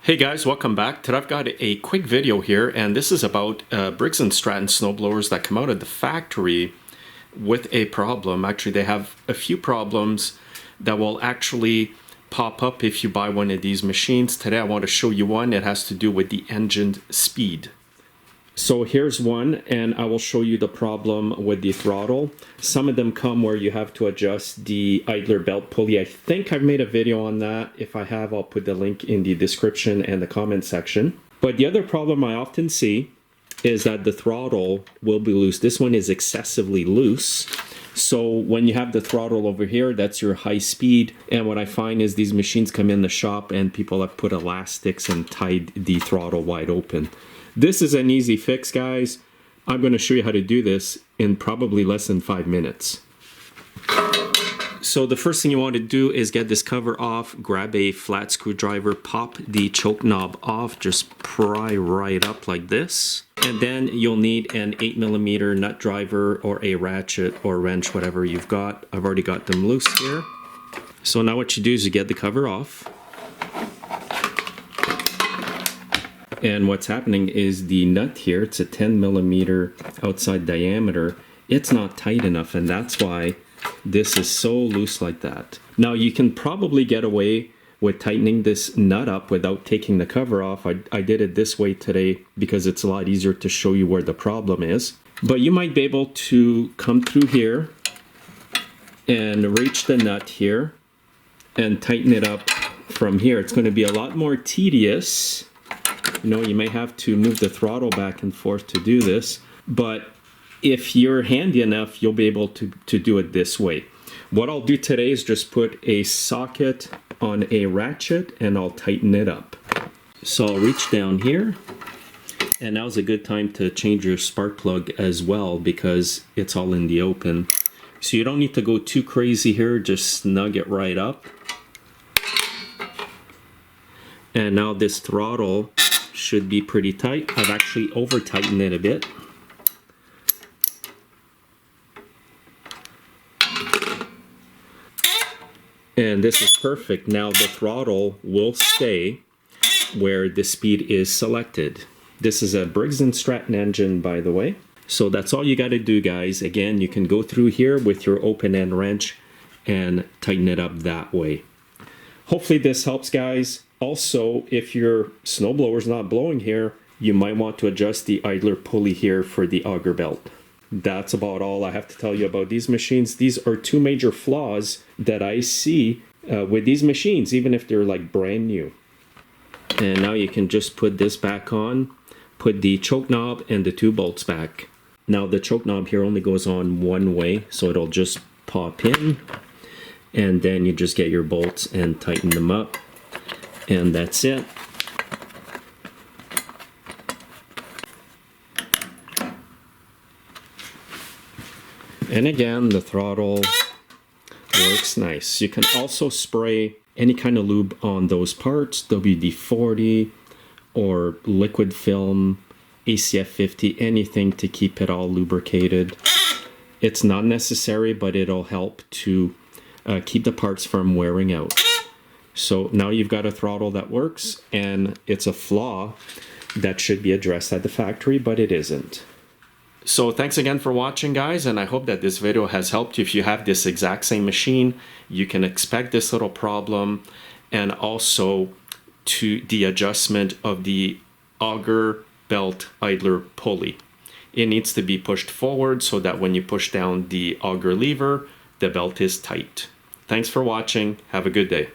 Hey guys, welcome back. Today I've got a quick video here, and this is about Briggs & Stratton snowblowers that come out of the factory with a problem. Actually, they have a few problems that will actually pop up if you buy one of these machines. Today I want to show you one. It has to do with the engine speed. So here's one, and I will show you the problem with the throttle. Some of them come where you have to adjust the idler belt pulley. I think I've made a video on that. If I have, I'll put the link in the description and the comment section. But the other problem I often see is that the throttle will be loose. This one is excessively loose. So when you have the throttle over here, that's your high speed. And what I find is these machines come in the shop and people have put elastics and tied the throttle wide open. This is an easy fix, guys. I'm going to show you how to do this in probably less than 5 minutes. So the first thing you want to do is get this cover off, grab a flat screwdriver, pop the choke knob off, just pry right up like this. And then you'll need an 8mm nut driver or a ratchet or wrench, whatever you've got. I've already got them loose here. So now what you do is you get the cover off. And what's happening is the nut here, it's a 10mm outside diameter, it's not tight enough, and that's why this is so loose like that. Now you can probably get away with tightening this nut up without taking the cover off. I did it this way today because it's a lot easier to show you where the problem is. But you might be able to come through here and reach the nut here and tighten it up from here. It's going to be a lot more tedious. You know, you may have to move the throttle back and forth to do this, but if you're handy enough, you'll be able to do it this way. What I'll do today is just put a socket on a ratchet and I'll tighten it up. So I'll reach down here, and now's a good time to change your spark plug as well because it's all in the open. So you don't need to go too crazy here, just snug it right up. And now this throttle should be pretty tight. I've actually over tightened it a bit. And this is perfect. Now the throttle will stay where the speed is selected. This is a Briggs & Stratton engine, by the way. So that's all you got to do, guys. Again, you can go through here with your open end wrench and tighten it up that way. Hopefully this helps, guys. Also, if your snowblower is not blowing here, you might want to adjust the idler pulley here for the auger belt. That's about all I have to tell you about these machines. These are two major flaws that I see with these machines, even if they're like brand new. And now you can just put this back on, put the choke knob and the two bolts back. Now the choke knob here only goes on one way, so it'll just pop in, and then you just get your bolts and tighten them up. And that's it. And again, the throttle works nice. You can also spray any kind of lube on those parts, WD-40 or liquid film, ACF 50, anything to keep it all lubricated. It's not necessary, but it'll help to keep the parts from wearing out. So now you've got a throttle that works, and it's a flaw that should be addressed at the factory, but it isn't. So thanks again for watching, guys, and I hope that this video has helped you. If you have this exact same machine, you can expect this little problem, and also to the adjustment of the auger belt idler pulley. It needs to be pushed forward so that when you push down the auger lever, the belt is tight. Thanks for watching. Have a good day.